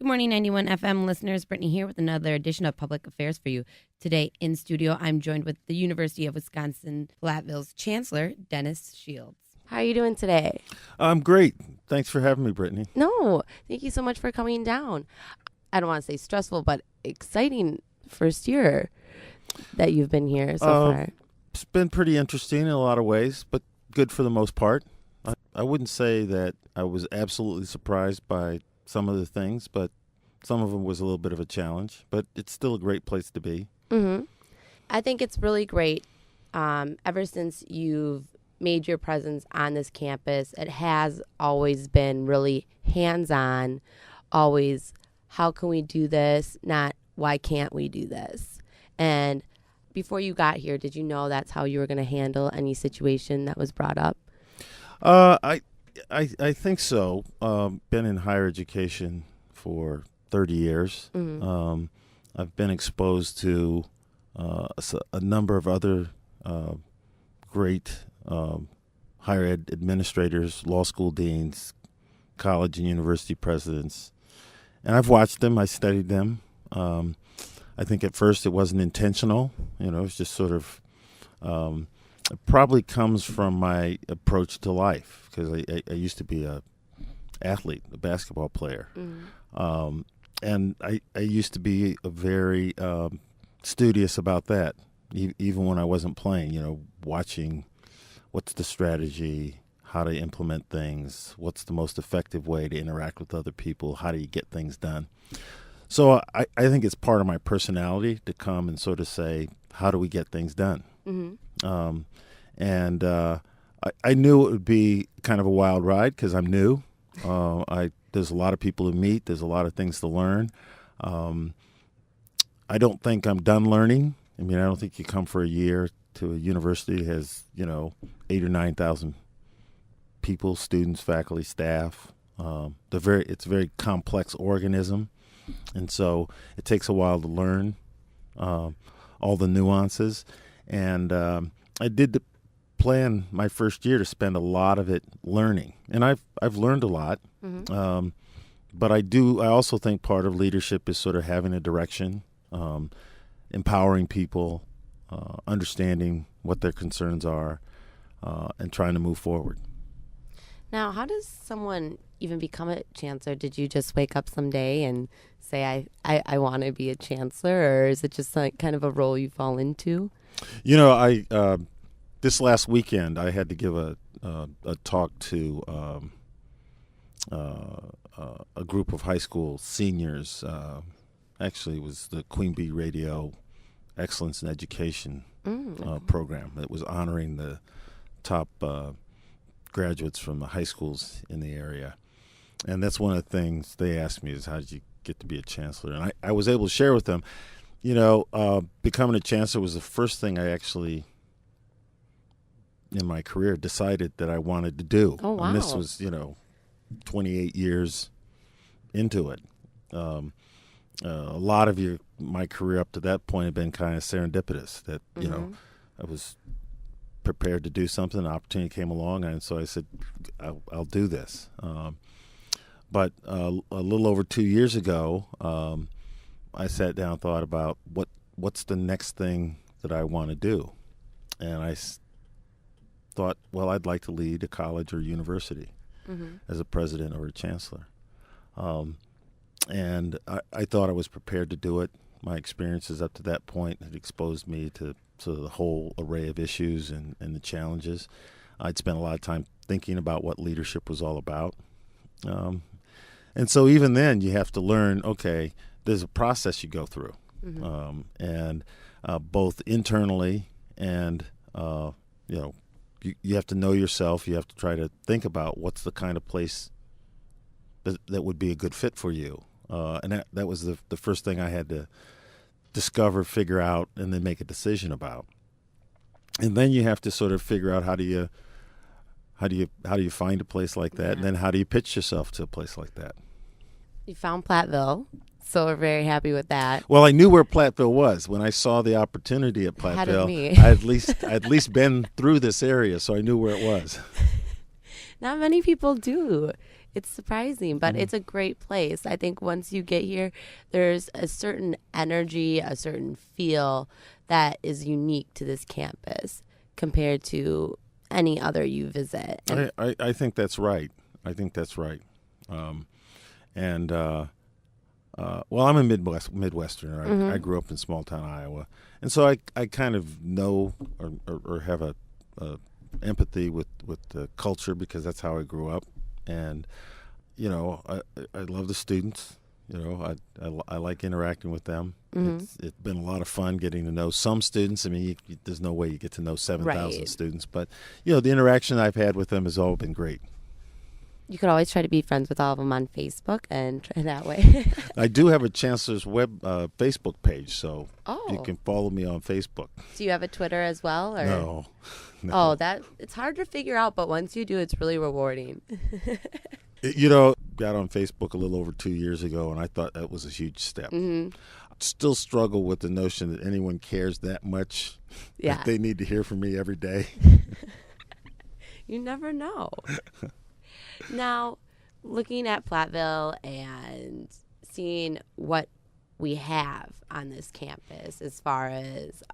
Good morning, 91 FM listeners. Brittany here with another edition of Public Affairs for you. Today in studio, I'm joined with the University of Wisconsin-Platteville's Chancellor, Dennis Shields. How are you doing today? I'm great. Thanks for having me, Brittany. No, thank you so much for coming down. I don't want to say stressful, but exciting first year that you've been here so far. It's been pretty interesting in a lot of ways, but good for the most part. I wouldn't say that I was absolutely surprised by some of the things, but some of them was a little bit of a challenge, but it's still a great place to be. Mm-hmm. I think it's really great. Ever since you've made your presence on this campus, it has always been really hands-on, always how can we do this, not why can't we do this. And before you got here, did you know that's how you were going to handle any situation that was brought up? I think so. Been in higher education for 30 years. Mm-hmm. I've been exposed to a number of other great higher ed administrators, law school deans, college and university presidents. And I've watched them. I studied them. I think at first it wasn't intentional. You know, it's just sort of it probably comes from my approach to life because I used to be a athlete, a basketball player. Mm-hmm. And I used to be a very studious about that, even when I wasn't playing, you know, watching what's the strategy, how to implement things, what's the most effective way to interact with other people, how do you get things done. So I think it's part of my personality to come and sort of say, how do we get things done? Mm-hmm. I knew it would be kind of a wild ride because I'm new. There's a lot of people to meet. There's a lot of things to learn. I don't think I'm done learning. I mean, I don't think you come for a year to a university that has, 8,000 or 9,000 people, students, faculty, staff. It's a very complex organism. And so it takes a while to learn all the nuances. And I did plan my first year to spend a lot of it learning. And I've learned a lot. Mm-hmm. But I also think part of leadership is sort of having a direction, empowering people, understanding what their concerns are, and trying to move forward. Now, how does someone even become a chancellor? Did you just wake up someday and say, I want to be a chancellor, or is it just like kind of a role you fall into? This last weekend I had to give a talk to a group of high school seniors. Actually, it was the Queen Bee Radio Excellence in Education program that was honoring the top graduates from the high schools in the area. And that's one of the things they asked me is, how did you get to be a chancellor? And I was able to share with them, becoming a chancellor was the first thing I actually, in my career, decided that I wanted to do. Oh, wow. And this was, 28 years into it. A lot of my career up to that point had been kind of serendipitous, that, Mm-hmm. I was prepared to do something, an opportunity came along, and so I said, I'll do this. But a little over 2 years ago, I sat down and thought about what's the next thing that I want to do. And I thought, well, I'd like to lead a college or university Mm-hmm. as a president or a chancellor. And I thought I was prepared to do it. My experiences up to that point had exposed me to the whole array of issues and the challenges. I'd spent a lot of time thinking about what leadership was all about. And so even then you have to learn, okay, there's a process you go through. Mm-hmm. And both internally and, you have to know yourself. You have to try to think about what's the kind of place that would be a good fit for you. And that was the first thing I had to discover, figure out, and then make a decision about. And then you have to sort of figure out how do you find a place like that, and then how do you pitch yourself to a place like that. You found Platteville, so we're very happy with that. Well, I knew where Platteville was when I saw the opportunity at Ahead of Platteville. me. I'd at least been through this area, so I knew where it was. Not many people do. It's surprising, but it's a great place. I think once you get here, there's a certain energy, a certain feel that is unique to this campus compared to any other you visit. I think that's right. I think that's right. Well, I'm a Midwesterner. I grew up in small town Iowa, and so I kind of know or have a empathy with the culture because that's how I grew up. And I love the students. I like interacting with them. It's been a lot of fun getting to know some students. I mean, there's no way you get to know 7,000 students, but the interaction I've had with them has all been great. You could always try to be friends with all of them on Facebook and try that way. I do have a Chancellor's web Facebook page, so you can follow me on Facebook. Do you have a Twitter as well? Or? No. Oh, it's hard to figure out, but once you do, it's really rewarding. Got on Facebook a little over 2 years ago, and I thought that was a huge step. Mm-hmm. Still struggle with the notion that anyone cares that much that they need to hear from me every day. You never know. Now, looking at Platteville and seeing what we have on this campus as far as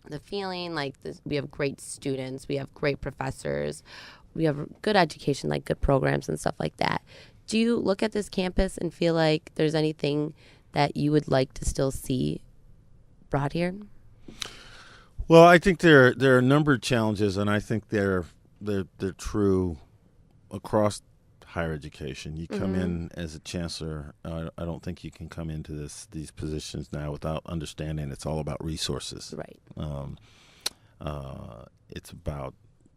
the feeling like this, we have great students, we have great professors, we have good education, like good programs and stuff like that. Do you look at this campus and feel like there's anything that you would like to still see brought here? Well, I think there are a number of challenges, and I think they're true across higher education. You come in as a chancellor. I don't think you can come into these positions now without understanding it's all about resources. Right. It's about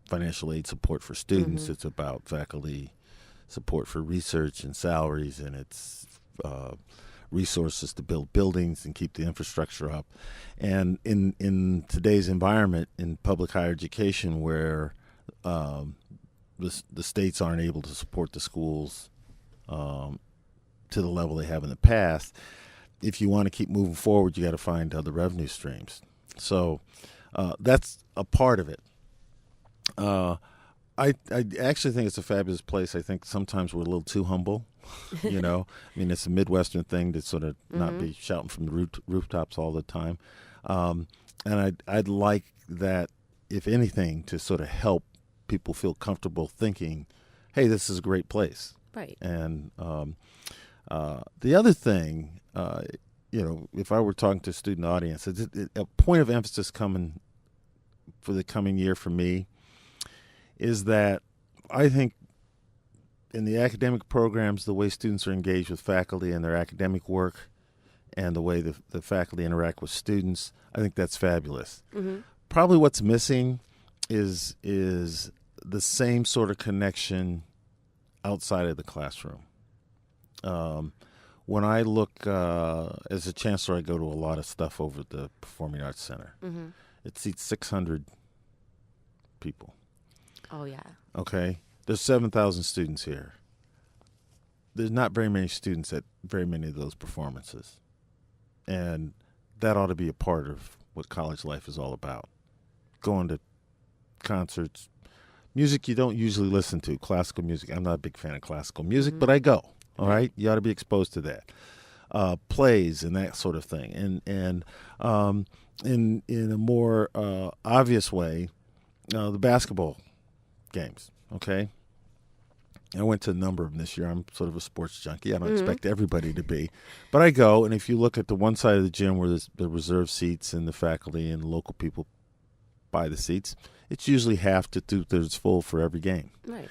financial aid support for students. It's about faculty support for research and salaries, and it's resources to build buildings and keep the infrastructure up. And in today's environment in public higher education, where the states aren't able to support the schools to the level they have in the past, if you want to keep moving forward, you got to find other revenue streams. So that's a part of it. I actually think it's a fabulous place. I think sometimes we're a little too humble. I mean, it's a Midwestern thing to sort of not be shouting from the rooftops all the time. And I'd like that, if anything, to sort of help people feel comfortable thinking, hey, this is a great place. Right. And the other thing, if I were talking to a student audience, a point of emphasis coming for the coming year for me is that I think in the academic programs, the way students are engaged with faculty and their academic work and the way the faculty interact with students, I think that's fabulous. Probably what's missing is the same sort of connection outside of the classroom. When I look, as a chancellor, I go to a lot of stuff over at the Performing Arts Center. It seats 600 people. Oh, yeah. Okay. There's 7,000 students here. There's not very many students at very many of those performances. And that ought to be a part of what college life is all about. Going to concerts, music you don't usually listen to, classical music. I'm not a big fan of classical music, but I go. All right? You ought to be exposed to that. Plays and that sort of thing. And in a more obvious way, the basketball games, okay? I went to a number of them this year. I'm sort of a sports junkie. I don't expect everybody to be. But I go, and if you look at the one side of the gym where there's the reserve seats and the faculty and the local people buy the seats, it's usually half to two-thirds full for every game. Right.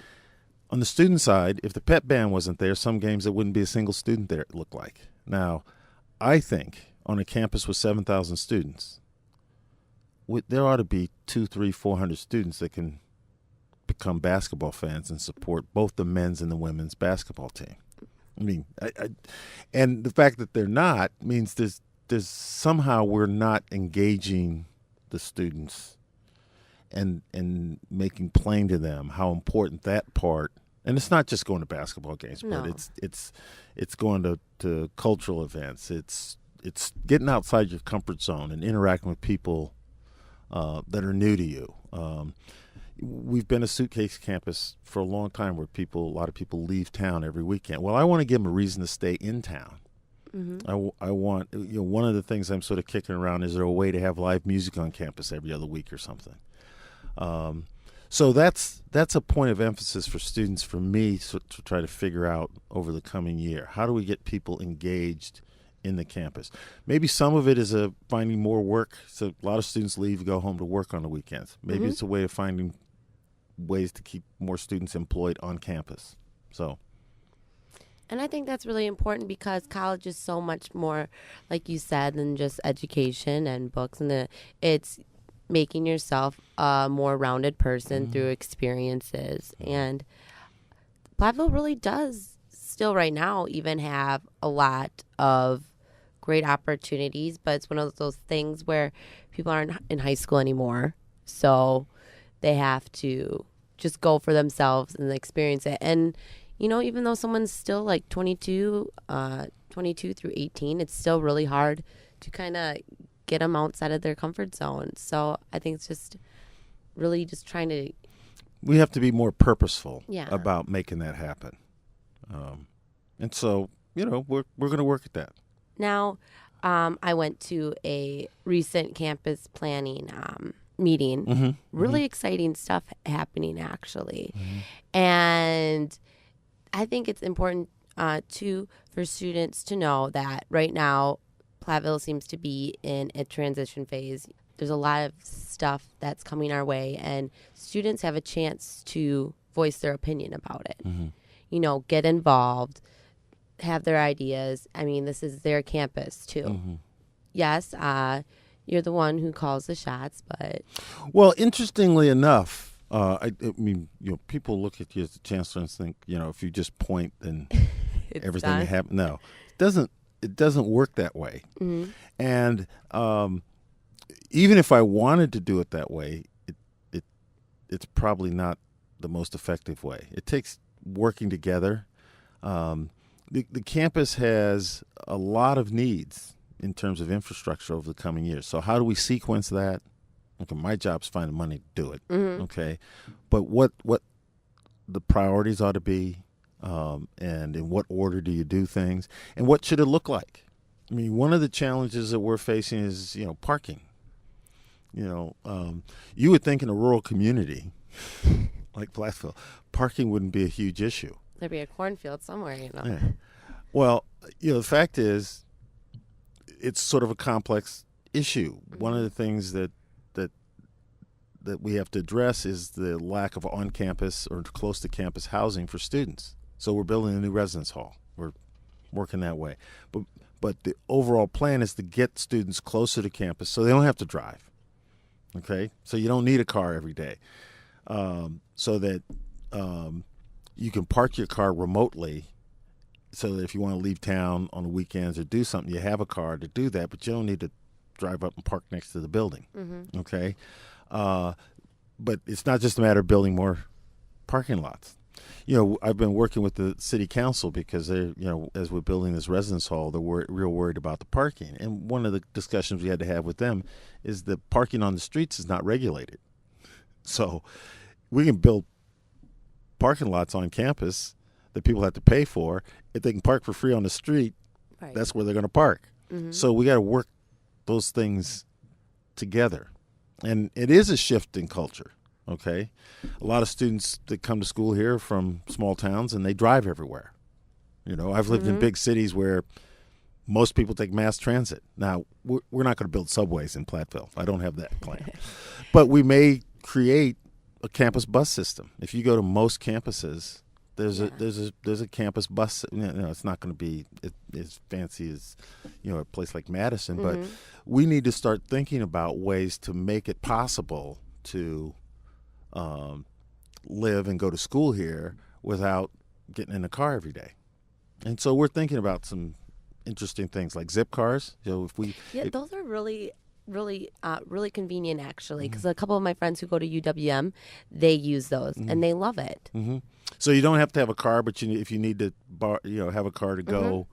On the student side, if the pep band wasn't there, some games there wouldn't be a single student there, it looked like. Now, I think on a campus with 7,000 students, there ought to be 200, 300, 400 students that can become basketball fans and support both the men's and the women's basketball team. I mean, and the fact that they're not means there's somehow we're not engaging the students and making plain to them how important that part. And it's not just going to basketball games, but it's going to cultural events. It's getting outside your comfort zone and interacting with people that are new to you. we've been a suitcase campus for a long time where a lot of people leave town every weekend. Well, I want to give them a reason to stay in town. I want, one of the things I'm sort of kicking around, is there a way to have live music on campus every other week or something? So that's a point of emphasis for students, for me, to try to figure out over the coming year. How do we get people engaged in the campus? Maybe some of it is finding more work. So a lot of students leave, go home to work on the weekends. Maybe it's a way of finding ways to keep more students employed on campus. And I think that's really important, because college is so much more, like you said, than just education and books. And it's making yourself a more rounded person through experiences. And Platteville really does still right now even have a lot of great opportunities, but it's one of those things where people aren't in high school anymore. So they have to just go for themselves and experience it. And even though someone's still like 22 through 18, it's still really hard to kind of get them outside of their comfort zone. So I think it's just really just trying to... We have to be more purposeful about making that happen. And so, we're going to work at that. Now, I went to a recent campus planning meeting. Really exciting stuff happening, actually. And I think it's important, too, for students to know that right now, Platteville seems to be in a transition phase. There's a lot of stuff that's coming our way, and students have a chance to voice their opinion about it. Get involved, have their ideas. I mean, this is their campus, too. Yes, you're the one who calls the shots, but... Well, interestingly enough, I mean, people look at you as the chancellor and think, if you just point, then everything that happens. No, it doesn't work that way. And even if I wanted to do it that way, it's probably not the most effective way. It takes working together. The campus has a lot of needs in terms of infrastructure over the coming years. So how do we sequence that? Okay, my job's find the money to do it. Okay, but what the priorities ought to be, and in what order do you do things, and what should it look like? I mean, one of the challenges that we're facing is parking. You would think in a rural community like Platteville, parking wouldn't be a huge issue. There'd be a cornfield somewhere, Yeah. Well, the fact is, it's sort of a complex issue. One of the things that we have to address is the lack of on-campus or close to campus housing for students. So we're building a new residence hall. We're working that way. But the overall plan is to get students closer to campus so they don't have to drive. Okay? So you don't need a car every day. So that you can park your car remotely, so that if you want to leave town on the weekends or do something, you have a car to do that, but you don't need to drive up and park next to the building. Okay? But it's not just a matter of building more parking lots. I've been working with the city council because they, as we're building this residence hall, they're real worried about the parking. And one of the discussions we had to have with them is that parking on the streets is not regulated. So we can build parking lots on campus that people have to pay for. If they can park for free on the street, that's where they're going to park. So we got to work those things together. And it is a shift in culture, okay? A lot of students that come to school here from small towns, and they drive everywhere. I've lived in big cities where most people take mass transit. Now, we're not going to build subways in Platteville. I don't have that plan. But we may create a campus bus system. If you go to most campuses, there's a campus bus. It's not going to be as fancy as a place like Madison, but we need to start thinking about ways to make it possible to live and go to school here without getting in a car every day. And so we're thinking about some interesting things like zip cars. Those are really convenient, actually, because a couple of my friends who go to UWM, they use those and they love it. So you don't have to have a car, but if you need to have a car to go